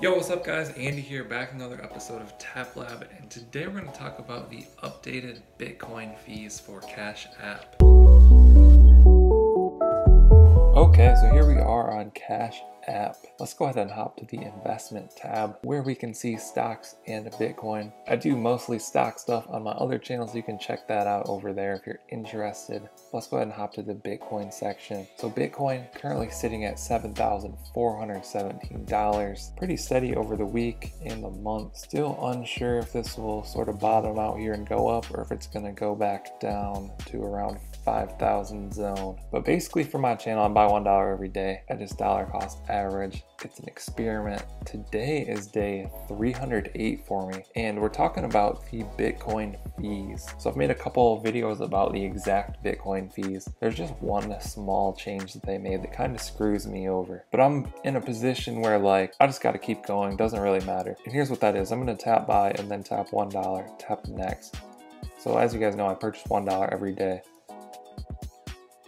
Yo, what's up guys? Andy here, back with another episode of Tap Lab, and today we're going to talk about the updated Bitcoin fees for Cash App. Okay, so here we are on Cash App. Let's go ahead and hop to the investment tab where we can see stocks and Bitcoin. I do mostly stock stuff on my other channels, so you can check that out over there if you're interested. Let's go ahead and hop to the Bitcoin section. So Bitcoin currently sitting at $7,417. Pretty steady over the week and the month. Still unsure if this will sort of bottom out here and go up, or if it's going to go back down to around 5,000 zone. But basically for my channel, I buy $1 every day at this dollar cost average. It's an experiment. Today is day 308 for me, and we're talking about the Bitcoin fees. So I've made a couple of videos about the exact Bitcoin fees. There's just one small change that they made that kind of screws me over. But I'm in a position where like, I just got to keep going. Doesn't really matter. And here's what that is. I'm going to tap buy and then tap $1, tap next. So as you guys know, I purchase $1 every day.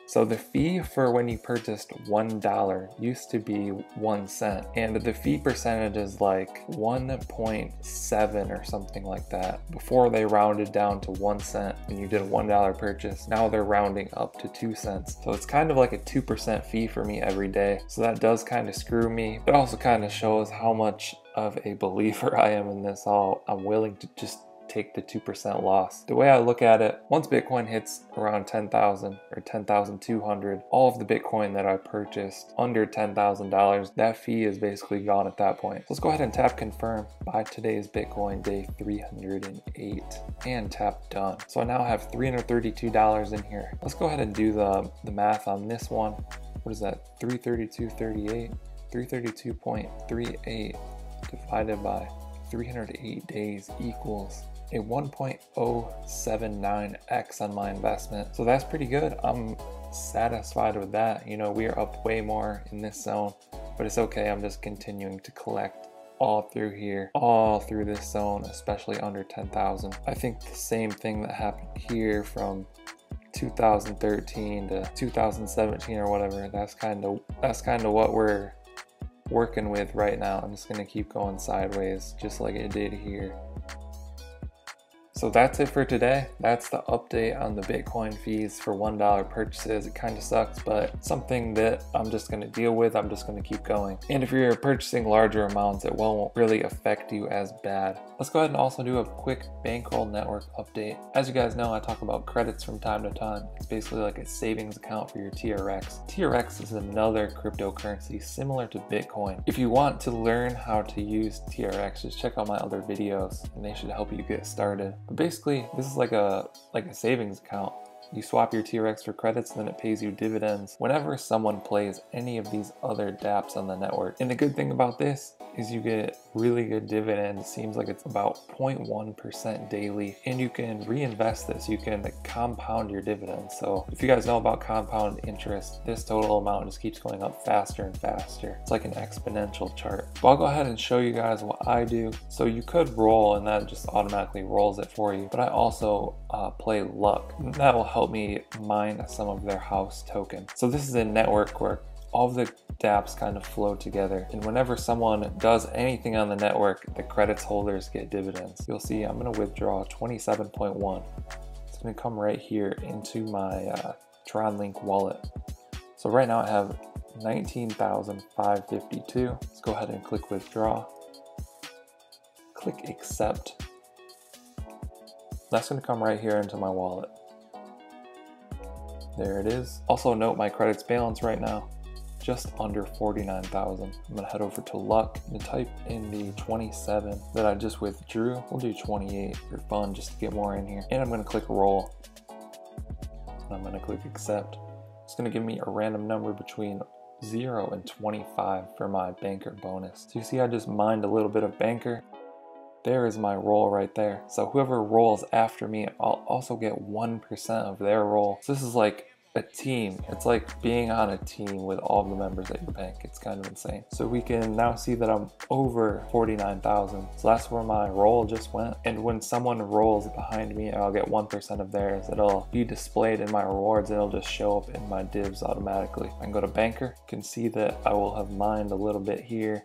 So the fee for when you purchased $1 used to be 1 cent, and the fee percentage is like 1.7 or something like that. Before they rounded down to 1 cent when you did a $1 purchase. Now they're rounding up to 2 cents. So it's kind of like a 2% fee for me every day. So that does kind of screw me. It also kind of shows how much of a believer I am in this all. I'm willing to just take the 2% loss. The way I look at it, once Bitcoin hits around 10,000 or 10,200, all of the Bitcoin that I purchased under $10,000, that fee is basically gone at that point. So let's go ahead and tap confirm. Buy today's Bitcoin day 308 and tap done. So I now have $332 in here. Let's go ahead and do the math on this one. What is that? 332.38? 332.38 divided by 308 days equals a 1.079x on my investment. So that's pretty good. I'm satisfied with that. You know, we are up way more in this zone, but it's okay. I'm just continuing to collect all through here, all through this zone, especially under 10,000. I think the same thing that happened here from 2013 to 2017 or whatever, that's kind of what we're working with right now. I'm just gonna keep going sideways just like it did here. So that's it for today. That's the update on the Bitcoin fees for $1 purchases. It kind of sucks, but something that I'm just going to deal with. I'm just going to keep going. And if you're purchasing larger amounts, it won't really affect you as bad. Let's go ahead and also do a quick Bankroll network update. As you guys know, I talk about credits from time to time. It's basically like a savings account for your TRX. TRX is another cryptocurrency similar to Bitcoin. If you want to learn how to use TRX, just check out my other videos and they should help you get started. But basically, this is like a savings account. You swap your TRX for credits, and then it pays you dividends whenever someone plays any of these other dApps on the network. And the good thing about this is you get really good dividends. It seems like it's about 0.1% daily, and you can reinvest this. You can compound your dividends. So if you guys know about compound interest, this total amount just keeps going up faster and faster. It's like an exponential chart. But I'll go ahead and show you guys what I do. So you could roll, and that just automatically rolls it for you. But I also play luck. That will help me mine some of their house token. So this is a network where all of the dApps kind of flow together, and whenever someone does anything on the network, the credits holders get dividends. You'll see I'm going to withdraw 27.1. It's going to come right here into my TronLink wallet. So right now I have 19,552. Let's go ahead and click withdraw. Click accept. That's going to come right here into my wallet. There it is. Also note my credits balance right now, just under 49,000. I'm gonna head over to luck and type in the 27 that I just withdrew. We'll do 28 for fun, just to get more in here. And I'm gonna click roll. And I'm gonna click accept. It's gonna give me a random number between 0 and 25 for my banker bonus. So you see I just mined a little bit of banker. There is my roll right there. So whoever rolls after me, I'll also get 1% of their roll. So this is like a team. It's like being on a team with all the members at your bank. It's kind of insane. So we can now see that I'm over 49,000. So that's where my roll just went. And when someone rolls behind me, I'll get 1% of theirs. It'll be displayed in my rewards. It'll just show up in my divs automatically. I can go to banker. You can see that I will have mined a little bit here.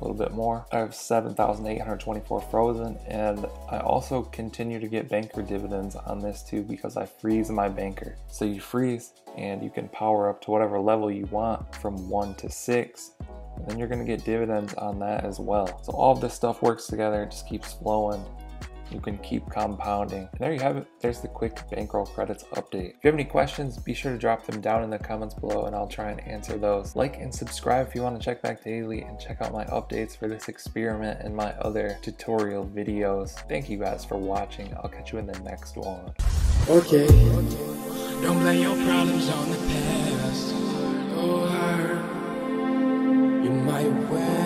a little bit more. I have 7,824 frozen, and I also continue to get banker dividends on this too because I freeze my banker. So you freeze and you can power up to whatever level you want from 1 to 6. And then you're going to get dividends on that as well. So all of this stuff works together, it just keeps flowing. You can keep compounding. And there you have it. There's the quick bankroll credits update. If you have any questions, be sure to drop them down in the comments below and I'll try and answer those. Like and subscribe if you want to check back daily and check out my updates for this experiment and my other tutorial videos. Thank you guys for watching. I'll catch you in the next one. Okay. Don't blame your problems on the past. Go hard. You might well.